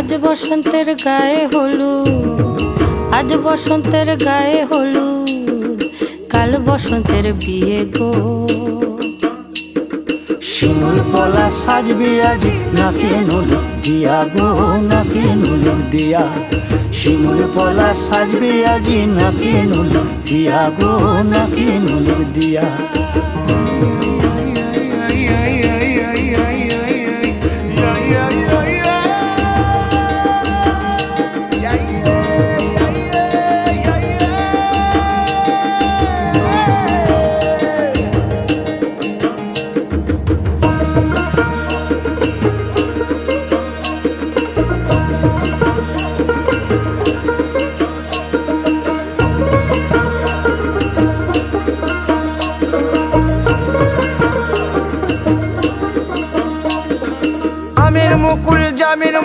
আজ বসন্তের গায়ে হলুদ, আজ বসন্তের গায়ে হলুদ, কাল বসন্তের বিয়ে গো। শিমুল পলা সাজবে আজি নাকে নুলুক দিয়া গো, নাকে নুলুক দিয়া। শিমুল পলা সাজবে আজি নাকে নুলুক দিয়া গো, নাকে নুলুক দিয়া। আমের মুকুল জামের